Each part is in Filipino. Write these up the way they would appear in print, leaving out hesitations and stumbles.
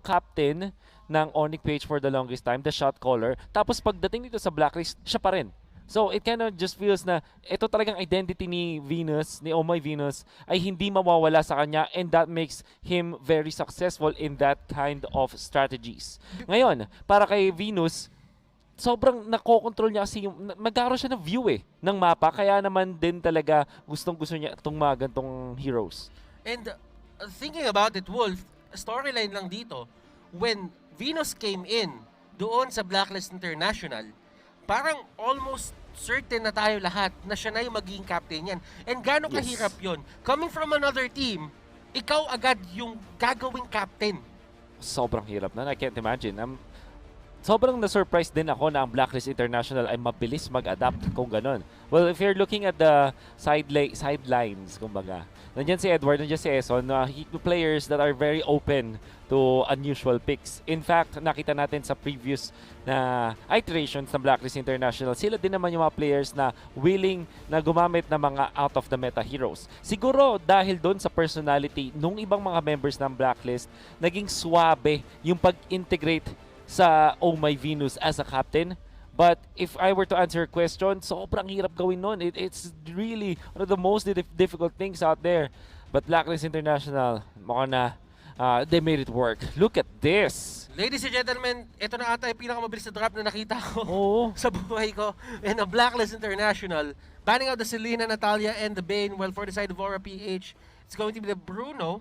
captain ng Onyx PH for the longest time, the shot caller. Tapos pagdating dito sa Blacklist, siya pa rin. So it kind of just feels na ito talagang identity ni Venus, ni Oh My Venus, ay hindi mawawala sa kanya, and that makes him very successful in that kind of strategies. Ngayon, para kay Venus, sobrang nakokontrol niya kasi magkaroon siya ng view ng mapa, kaya naman din talaga gustong-gusto niya itong mga gantong heroes. And thinking about it, Wolf, storyline lang dito, when Venus came in doon sa Blacklist International, parang almost certain na tayo lahat na siya na yung magiging captain yan. And gano'ng kahirap yun. Coming from another team, ikaw agad yung gagawing captain. Sobrang hirap na. I can't imagine. Sobrang na-surprise din ako na ang Blacklist International ay mabilis mag-adapt kung ganon. Well, if you're looking at the sidelines, kumbaga, nandiyan si Edward, nandiyan si Eson, players that are very open to unusual picks. In fact, nakita natin sa previous na iterations ng Blacklist International, sila din naman yung mga players na willing na gumamit ng mga out-of-the-meta heroes. Siguro dahil doon sa personality nung ibang mga members ng Blacklist, naging swabe yung pag-integrate sa Oh My Venus as a captain. But if I were to answer your question, sobrang hirap gawin nun. It's really one of the most difficult things out there. But Blacklist International, mukhang na they made it work. Look at this. Ladies and gentlemen, ito na ata yung pinakamabilis na drop na nakita ko sa Oh. buhay ko. And a Blacklist International, banning out the Selena, Natalia, and the Bane. Well, for the side of Aura PH, it's going to be the Bruno,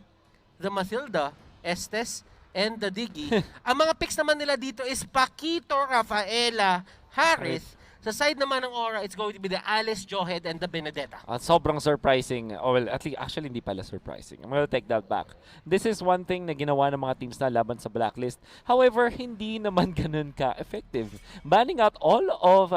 the Mathilda, Estes, and the Diggy. Ang mga picks naman nila dito is Paquito, Rafaela, Harith. Sa side naman ng Aura, it's going to be the Alice, Johed, and the Benedetta. Sobrang surprising. Oh, well, at least, actually, hindi pala surprising. I'm gonna take that back. This is one thing na ginawa ng mga teams na laban sa Blacklist. However, hindi naman ganun ka-effective. Banning out all of,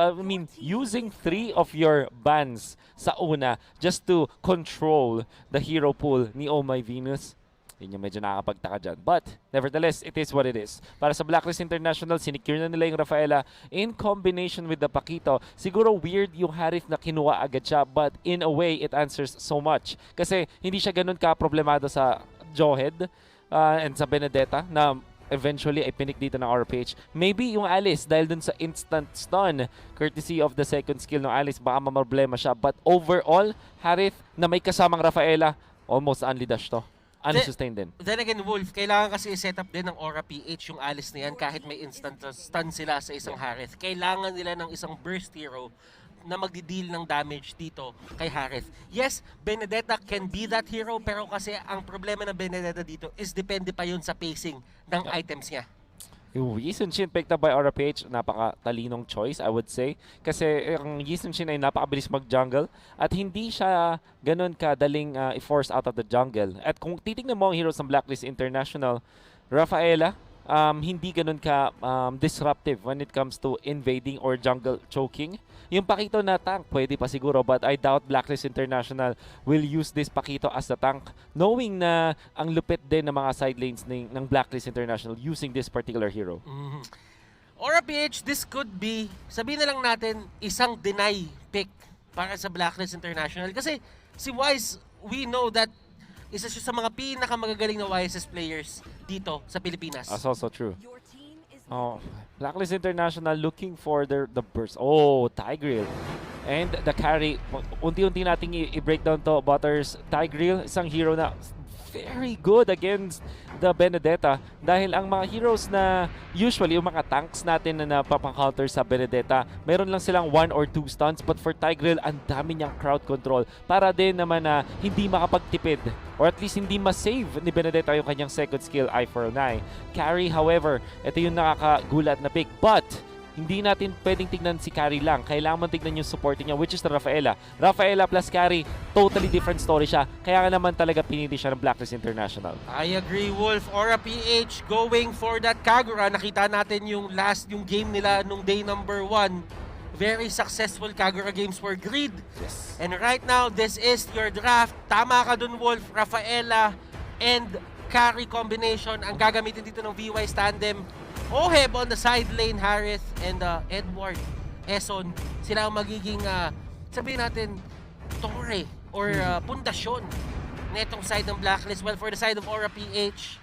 using 3 of your bans sa una just to control the hero pool ni Oh My Venus. Yun yung medyo nakakapagtaka dyan. But, nevertheless, it is what it is. Para sa Blacklist International, sinicure na nila yung Rafaela in combination with the Paquito. Siguro weird yung Harith na kinuha agad siya, but in a way, it answers so much. Kasi hindi siya ganun ka-problemado sa Johed and sa Benedetta na eventually ay pinik dito ng RPH. Maybe yung Alice, dahil dun sa instant stun, courtesy of the second skill ng Alice, baka mamroblema siya. But overall, Harith na may kasamang Rafaela, almost only dash to. Unsustained din. Then again, Wolf, kailangan kasi i-set up din ng Aura PH yung Alice na yan kahit may instant stun sila sa isang Harith. Kailangan nila ng isang burst hero na magdi-deal ng damage dito kay Harith. Yes, Benedetta can be that hero, pero kasi ang problema ng Benedetta dito is depende pa yun sa pacing ng items niya. Yung Yi Sun-shin picked up by Aura PH, napaka-talinong choice, I would say. Kasi ang Yi Sun-shin ay napakabilis mag-jungle at hindi siya ganun kadaling i-force out of the jungle. At kung titignan mo ang heroes ng Blacklist International, Rafaela, hindi ganun ka disruptive when it comes to invading or jungle choking. Yung Paquito na tank, pwede pa siguro, but I doubt Blacklist International will use this Paquito as a tank, knowing na ang lupit din ng mga side lanes ng Blacklist International using this particular hero. Aura PH, this could be, sabihin na lang natin, isang deny pick para sa Blacklist International. Kasi si Wise, we know that isa siya sa mga pinakamagagaling na YSS players dito sa Pilipinas. That's also true. Oh, Blacklist International looking for the burst. Oh, Tigreal. And the carry. Unti-unti nating i-breakdown to, Butters. Tigreal, isang hero na very good against the Benedetta. Dahil ang mga heroes na usually, yung mga tanks natin na napapang-counter sa Benedetta, meron lang silang 1 or 2 stuns. But for Tigreal, ang dami niyang crowd control para din naman na hindi makapagtipid or at least hindi ma-save ni Benedetta yung kanyang second skill, Eye for an Eye. Carry, however, ito yung nakakagulat na pick. But hindi natin pwedeng tignan si Carry lang. Kailangan man tignan yung supporting niya, which is the Rafaela. Rafaela plus Carry, totally different story siya. Kaya nga naman talaga pinili siya ng Blacklist International. I agree, Wolf. Aura PH going for that Kagura. Nakita natin yung game nila nung day number 1. Very successful Kagura games for Greed. Yes. And right now, this is your draft. Tama ka dun, Wolf. Rafaela and Carry combination ang gagamitin dito ng VY tandem. Oheb on the side lane, Harith and Edward, Eson. Sila ang magiging, sabihin natin, torre or pundasyon na itong side ng Blacklist. Well, for the side of Aura PH,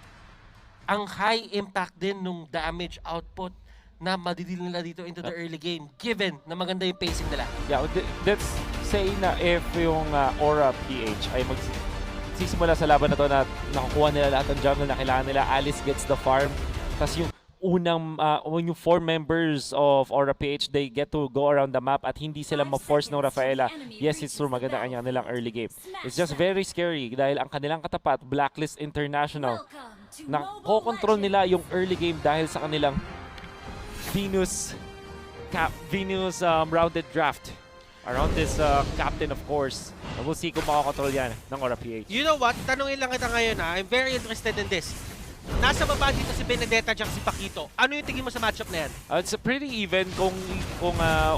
ang high impact din nung damage output na madidil nila dito into the early game given na maganda yung pacing nila. Yeah, let's say na if yung Aura PH ay magsisimula sa laban na to na nakukuha nila lahat ng jungle na kailangan nila, Alice gets the farm, tapos yung yung 4 members of Aura PH, they get to go around the map at hindi sila ma-force ng Rafaela. Yes, it's true, maganda kanya nilang early game. It's just very scary dahil ang kanilang katapat, Blacklist International, nakokontrol nila yung early game dahil sa kanilang Venus rounded draft around this captain, of course. And we'll see kung makakontrol yan ng Aura PH. You know what? Tanungin lang kita ngayon ha. I'm very interested in this. Nasa baba dito si Benedetta at si Paquito. Ano yung tingin mo sa matchup na yan? It's pretty even kung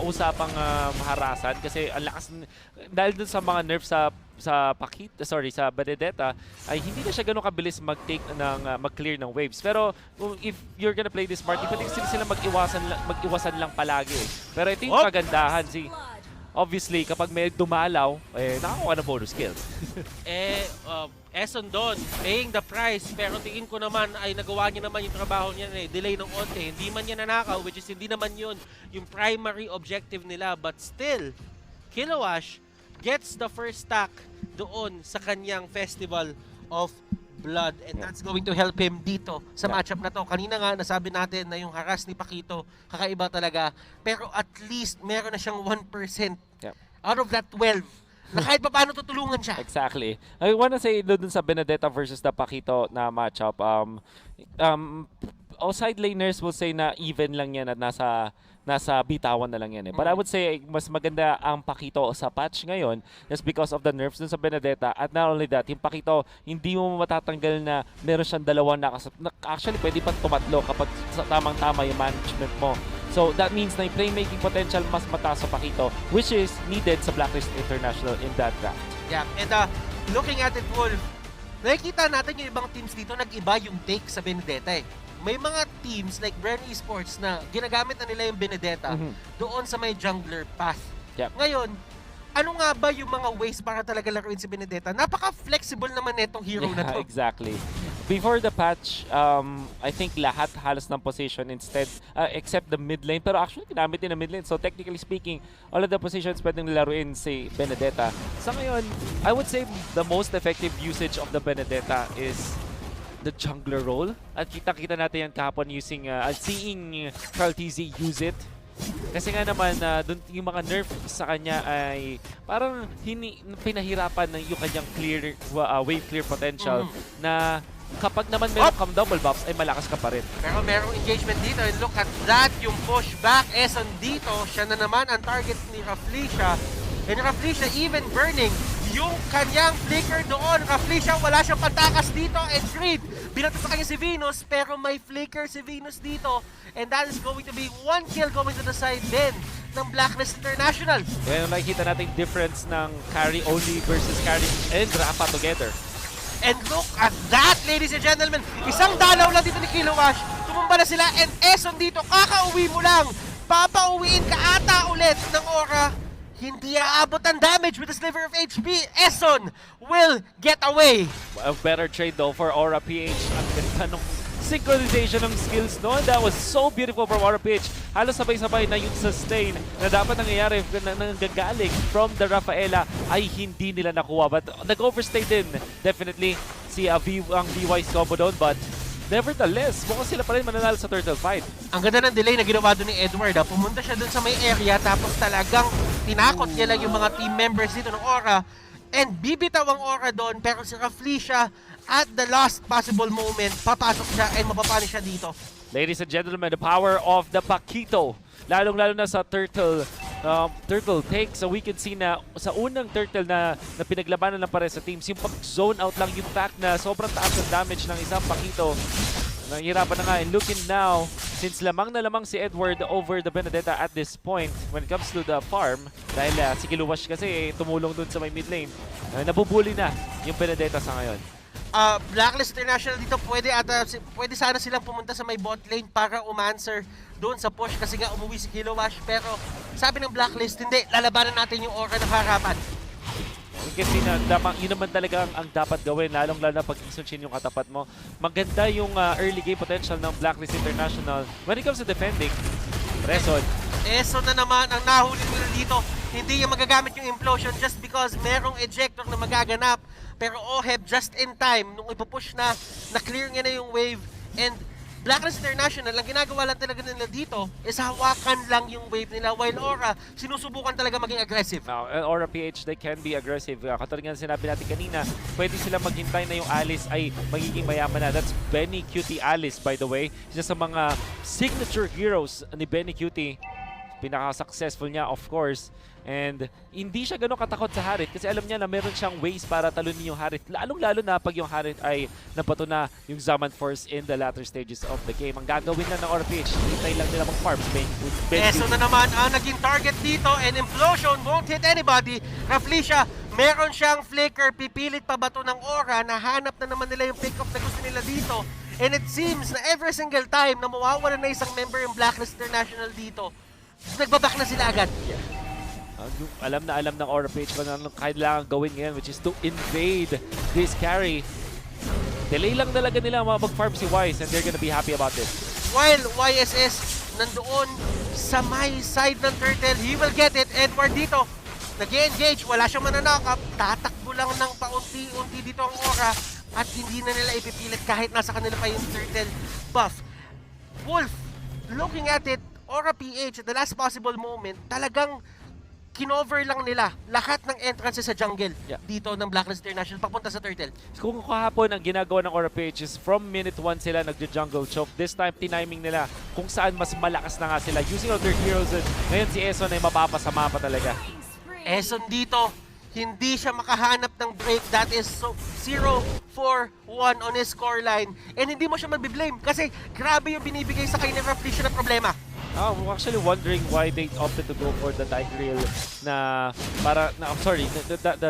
usapang maharasan kasi ang lakas dahil dun sa mga nerfs sa Benedetta ay hindi na siya gano'ng kabilis mag-clear ng waves. Pero if you're gonna play this smart, pwede sila mag-iwasan lang palagi. Pero ito yung kagandahan obviously, kapag may dumalaw, nakakuha ng bonus kills. Eson doon, paying the price, pero tingin ko naman ay nagawa niya naman yung trabaho niya delay ng onte. Hindi man niya nanakaw, which is hindi naman yun yung primary objective nila. But still, Kilowash gets the first stack doon sa kanyang Festival of Blood. And that's going to help him dito sa matchup na to. Kanina nga, nasabi natin na yung harass ni Paquito, kakaiba talaga. Pero at least, meron na siyang 1% out of that 12 na kahit pa paano tutulungan siya. Exactly. I wanna say dun sa Benedetta versus the Paquito na matchup, outside laners will say na even lang yan at nasa bitawan na lang yan But I would say mas maganda ang Paquito sa patch ngayon just because of the nerfs dun sa Benedetta. At not only that, yung Paquito, hindi mo matatanggal na meron siyang dalawang actually, pwede pa tumatlo kapag tamang-tama yung management mo. So that means na yung playmaking potential mas mataas sa Paquito, which is needed sa Blacklist International in that draft. Yeah, and looking at it, Wolf, nakikita natin yung ibang teams dito, nag-iba yung take sa Benedetta May mga teams like Bren Esports na ginagamit na nila yung Benedetta doon sa may jungler path. Ngayon, ano nga ba yung mga ways para talaga laruin si Benedetta? Napaka-flexible naman netong hero na to. Exactly. Before the patch, I think lahat halos ng position instead, except the mid lane. Pero actually, ginamit din ang mid lane. So technically speaking, all of the positions pwedeng laruin si Benedetta. Sa ngayon, I would say the most effective usage of the Benedetta is the jungler role. At kita-kita natin yan kahapon seeing Carl TZ use it. Kasi nga naman, dun, yung mga nerf sa kanya ay parang pinahirapan ng yung kanyang wave clear potential na kapag naman meron kang double buffs ay malakas ka pa rin. Pero merong engagement dito and look at that, yung push back Eson dito, siya na naman ang target ni Rafflesia. And Rafflesia even burning yung kanyang flicker doon. Rafflesia wala siyang pantakas dito and Creed. Binato sa kanya si Venus pero may flicker si Venus dito. And that is going to be 1 kill going to the side din ng Blacklist International. Kaya nakikita natin difference ng carry only versus carry and Rafa together. And look at that, ladies and gentlemen. Isang dalaw lang dito ni Kilowash. Tumumba na sila and Eson dito. Kakauwi mo lang. Papauwiin ka ata ulit ng Aura. Hindi aabot ang damage with a sliver of HP. Eson will get away. A better trade though for Aura PH. Ang ganda nung synchronization ng skills noon. That was so beautiful from Aura PH. Halos sabay-sabay na yung sustain na dapat nangyayari na nanggagaling from the Rafaela ay hindi nila nakuha. But nag-overstay din definitely ang V-Wise combo doon. But nevertheless, mukhang sila pa rin mananalo sa turtle fight. Ang ganda ng delay na ginawa doon ni Edward. Pumunta siya doon sa may area tapos talagang tinakot niya lang yung mga team members dito ng Aura. And bibitaw ang Aura doon pero si Rafflesia at the last possible moment, papasok siya and mapapani siya dito. Ladies and gentlemen, the power of the Paquito. Lalong-lalo na sa turtle take. So we can see na sa unang turtle na pinaglabanan ng pare sa teams, yung pag-zone out lang, yung fact na sobrang taas ng damage ng isang Paquito. Nahihirapan na nga. And looking now, since lamang na lamang si Edward over the Benedetta at this point, when it comes to the farm, dahil si Kilowash kasi tumulong dun sa may mid lane, nabubuli na yung Benedetta sa ngayon. Blacklist International dito, pwede sana silang pumunta sa may bot lane para umanswer doon sa push kasi nga umuwi si Kilowash. Pero sabi ng Blacklist, hindi, lalabanan natin yung Aura ng harapan. kasi yun naman talaga ang dapat gawin, lalong-lalo na pag Isunshin yung katapat mo. Maganda yung early game potential ng Blacklist International when it comes to defending. Reson. Na naman ang nahuli nila dito. Hindi niya magagamit yung implosion just because merong ejector na magaganap. Pero Oheb just in time, nung ipupush na clear niya na yung wave. And Blacklist International, ang ginagawa lang talaga nila dito is hawakan lang yung wave nila, while Aura, sinusubukan talaga maging aggressive. Now, Aura PH, they can be aggressive. Katulad nga sinabi natin kanina, pwede sila maghintay na yung Alice ay magiging mayaman na. That's Benny Cutie Alice, by the way. Isa sa mga signature heroes ni Benny Cutie. Pinaka-successful niya, of course. And hindi siya ganun katakot sa Harit kasi alam niya na meron siyang ways para talunin yung Harit. Lalong-lalo na pag yung Harit ay nabato na yung Zaman Force in the latter stages of the game. Ang gagawin na ng RPH, hintay lang nila mag-farm. Eso na naman ang naging target dito, and Implosion won't hit anybody. Raflesia, meron siyang flicker, pipilit pa bato ng Aura, nahanap na naman nila yung pick-off na gusto nila dito. And it seems na every single time na mawawala na isang member yung Blacklist International dito, nagbaback na sila agad. Alam ng Aura PH kung ano kailangan gawin ngayon, which is to invade this carry. Delay lang talaga nila mag-farm si Wise and they're gonna be happy about this. While YSS nandoon sa may side ng Turtle, he will get it. Edward dito, nag-engage, wala siyang mananakap, tatakbo lang ng paunti-unti dito ang Aura at hindi na nila ipipilit kahit nasa kanila pa yung Turtle buff. Wolf, looking at it, Aura PH at the last possible moment, talagang kinover lang nila lahat ng entrances sa jungle dito ng Blacklist International papunta sa Turtle. Kung kahapon ang ginagawa ng Aura PH is from minute 1 sila nagja-jungle choke. This time, tiniming nila kung saan mas malakas na nga sila using other heroes. Ngayon si Eson ay mapapasama pa talaga. Eson dito, hindi siya makahanap ng break. That is 0-4-1 on his scoreline. And hindi mo siya mabiblame kasi grabe yung binibigay sa kanya Raflesia na problema. I'm actually wondering why they opted to go for the Tigreal the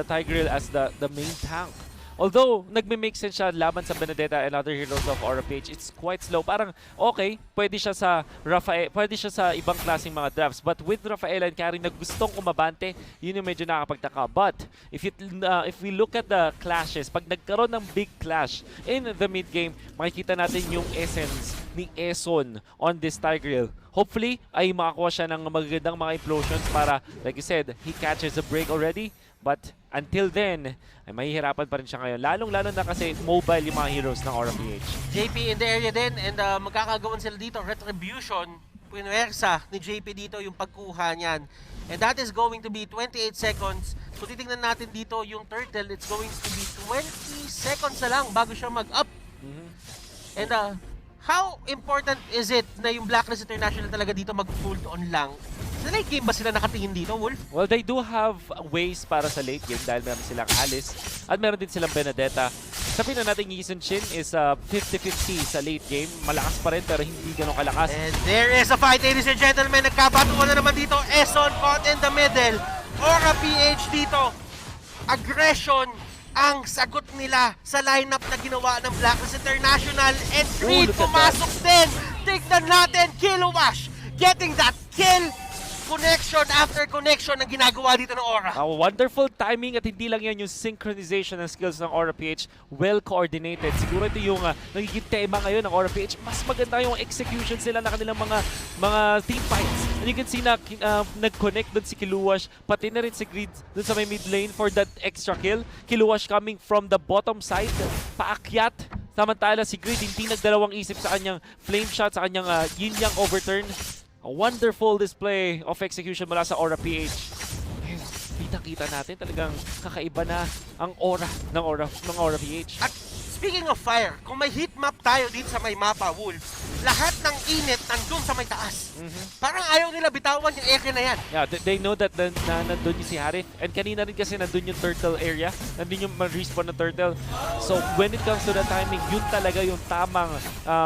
Tigreal as the main tank. Although, nagme-make sense siya laban sa Benedetta and other heroes of Aura PH, it's quite slow. Parang, okay, pwede siya sa ibang klaseng mga drafts. But with Rafael and Carry na gustong umabante, yun yung medyo nakakapagtaka. But, if we look at the clashes, pag nagkaroon ng big clash in the mid-game, makikita natin yung essence ni Eson on this Tigreal. Hopefully, ay makakuha siya ng magagandang mga implosions para, like you said, he catches a break already. But until then, ay mahihirapan pa rin siya ngayon. Lalong-lalo na kasi mobile yung mga heroes ng Aura PH. JP in the area din and magkakagawan sila dito. Retribution, puwersa ni JP dito yung pagkuha niyan. And that is going to be 28 seconds. Kung titingnan natin dito yung Turtle, it's going to be 20 seconds na lang bago siya mag-up. And how important is it na yung Blacklist International talaga dito mag-hold on lang? Sa late game ba sila nakatingin dito, Wolf? Well, they do have ways para sa late game dahil meron silang Alice at meron din silang Benedetta. Sabihin na natin yung Isunshin is 50-50 sa late game. Malakas pa rin pero hindi ganun kalakas. And there is a fight, ladies and gentlemen. Nagkabatuan na naman dito. Eson caught in the middle. Aura PH dito. Aggression ang sagot nila sa lineup na ginawa ng Blacklist International. And Creed pumasok din. Tignan natin, Kilowash getting that kill. Connection after connection ang ginagawa dito ng Aura. Wonderful timing at hindi lang yan yung synchronization ng skills ng Aura PH. Well coordinated. Siguro ito yung nagiging tema ngayon ng Aura PH. Mas maganda yung execution sila na kanilang mga team fights. And you can see na nag-connect doon si Kiluwash, pati na rin si Greed doon sa may mid lane for that extra kill. Kiluwash coming from the bottom side, paakyat. Samantala si Greed hindi nagdalawang isip sa kanyang flame shot, sa kanyang yin-yang overturn. A wonderful display of execution mula sa Aura PH. Kita-kita natin talagang kakaiba na ang aura ng Aura PH. At speaking of fire, kung may heat map tayo dito sa may mapa, Wolf, lahat ng init nandun sa may taas. Parang ayaw nila bitawan yung area na yan. Yeah, they know that nandun yung si Harith. And kanina rin kasi nandun yung turtle area. Nandun yung respawn ng turtle. So when it comes to the timing, yun talaga yung tamang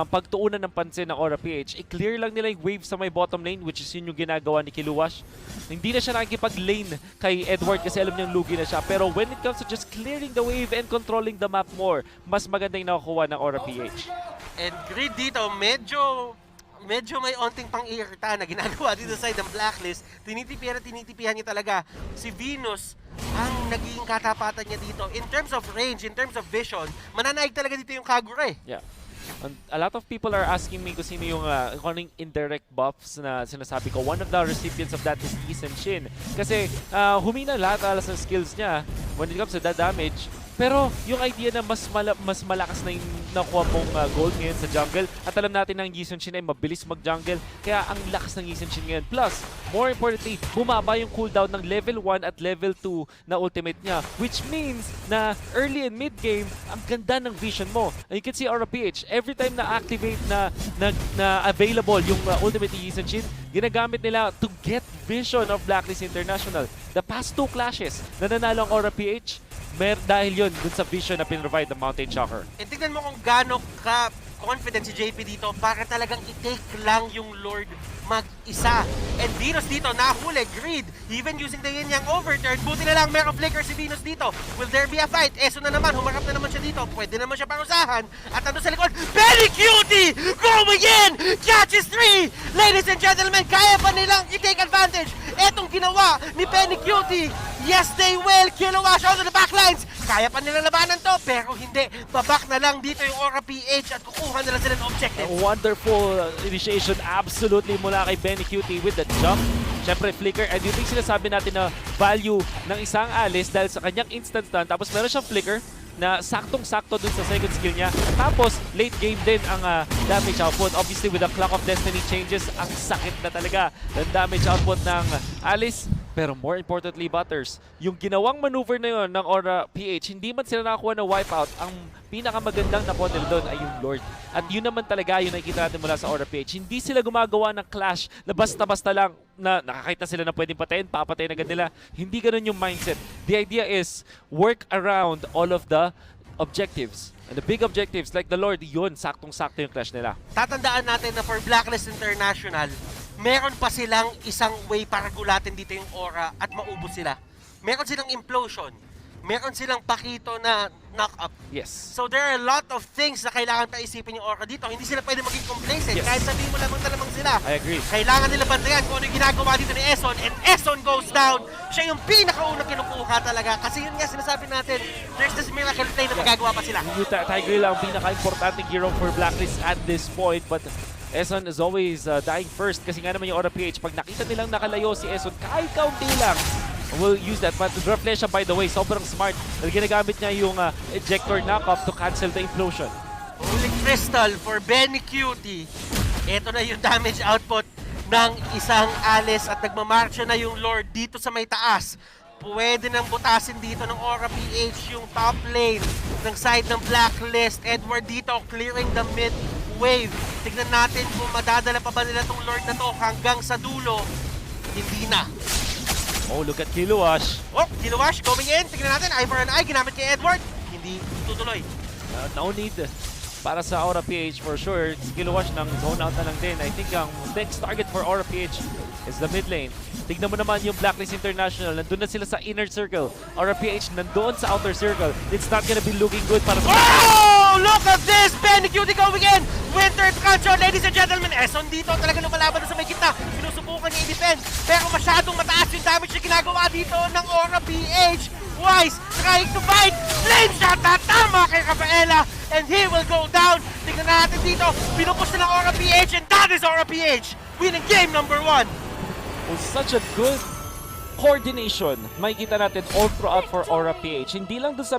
pagtuunan ng pansin ng Aura PH. I-clear lang nila yung wave sa may bottom lane, which is yun yung ginagawa ni Kiluwash. Hindi na siya nakikipag-lane kay Edward kasi alam niyang lugi na siya. Pero when it comes to just clearing the wave and controlling the map more, mas maganda yung nakukuha ng Aura PH. And Grid dito, medyo may onting pang-iirita na ginagawa dito sa side ng Blacklist. Tinitipihan niya talaga si Venus ang nagiging katapatan niya dito. In terms of range, in terms of vision, mananaig talaga dito yung Kagura eh. Yeah. And a lot of people are asking me kung sino yung kung anong indirect buffs na sinasabi ko. One of the recipients of that is Ethan Shin. Kasi humina lahat alas ng skills niya when it comes to that damage. Pero yung idea na mas malakas na yung nakuha mong gold ngayon sa jungle, at alam natin na ang Yi Sun Shin ay mabilis mag-jungle, kaya ang lakas ng Yi Sun Shin ngayon. Plus, more importantly, bumaba yung cooldown ng level 1 at level 2 na ultimate niya, which means na early and mid game, ang ganda ng vision mo. And you can see Aura PH, every time na activate na available yung ultimate ni Yi Sun Shin, ginagamit nila to get vision of Blacklist International. The past 2 clashes na nanalo ang Aura PH, dahil yun dun sa vision na pinrovide ng Mountain Shocker. E tignan mo kung gaano ka confident si JP dito para talagang i-take lang yung Lord mag-isa. And Venus dito, nahuli, Greed, even using the Yin Yang overturn. Buti na lang, meron flicker si Venus dito. Will there be a fight? Eso na naman, humarap na naman siya dito. Pwede naman siya parusahan. At ando sa likod, Benny Cutie! Going in! Catches 3! Ladies and gentlemen, kaya pa nilang i-take advantage. Etong ginawa ni Benny Cutie. Yes, they will! Kilowash out of the backlines! Kaya pa nilang labanan to, pero hindi. Babak na lang dito yung Aura PH at kukuha nila sila ng objective. A wonderful initiation absolutely mula kay Benny Cutie with the jump. Siyempre, flicker. And yung sinasabi natin na value ng isang Alice dahil sa kanyang instant stun. Tapos meron siyang flicker na saktong-sakto dun sa second skill niya. Tapos, late game din ang damage output. Obviously, with the Clock of Destiny changes, ang sakit na talaga ng damage output ng Alice. Pero more importantly, Butters, yung ginawang maneuver na yun ng Aura PH, hindi man sila nakakuha ng wipeout, ang pinakamagandang nakuha nila doon ay yung Lord. At yun naman talaga yung nakikita natin mula sa Aura PH. Hindi sila gumagawa ng clash na basta-basta lang na nakakita sila na pwedeng patayin, papatayin agad nila. Hindi ganun yung mindset. The idea is work around all of the objectives. And the big objectives like the Lord, yun, saktong-sakto yung clash nila. Tatandaan natin na for Blacklist International, meron pa silang isang way para gulatin dito yung Aura at maubos sila. Meron silang implosion. Meron silang pakito na knock-up. Yes. So there are a lot of things na kailangan pa isipin yung Aura dito. Hindi sila pwede maging complacent. Yes. Kahit sabihin mo lamang na lamang sila. I agree. Kailangan nila bantayan kung ano yung ginagawa dito ni Eson. And Eson goes down. Siya yung pinakaunang kinukuha talaga. Kasi yun nga sinasabi natin, there's this miracle play na magagawa pa sila. Yung Tiger lang ang pinaka-importanting hero for Blacklist at this point. But Eson is always dying first kasi nga naman yung Aura PH. Pag nakita nilang nakalayo si Eson, kahit kaunti lang, will use that. But Reflection, by the way, sobrang smart. Dahil ginagamit niya yung ejector knock-up to cancel the implosion. Holy Crystal for Benny Cutie. Ito na yung damage output ng isang Alice at nagmamarcha na yung Lord dito sa may taas. Pwede nang butasin dito ng Aura PH yung top lane ng side ng Blacklist. Edward dito clearing the mid wave. Tignan natin kung madadala pa ba nila tong Lord na to hanggang sa dulo. Hindi na. Oh, look at Kilowash. Oh, Kilowash going in. Tignan natin, eye for an eye. Ginamit kay Edward. Hindi tutuloy. No need para sa Aura PH for sure. Kilowash ng zone out na lang din. I think ang next target for Aura PH is the mid lane. Tignan mo naman yung Blacklist International. Nandun na sila sa inner circle. Aura PH nandoon sa outer circle. It's not gonna be looking good para sa... Oh! Look at this! Benny Cutie going in! Winter Culture, ladies and gentlemen. Eson dito talaga lumalaban sa may gitna. Sinusubukan niya i-defend. Pero masyadong mataas yung damage na ginagawa dito ng Aura PH. Wise trying to fight. Flame shot na tama kay Rafaela. And he will go down. Tingnan natin dito. Pinupush na ng Aura PH and that is Aura PH. Winning game number 1. Oh, such a good coordination. Makikita natin all throughout for Aura PH. Hindi lang doon sa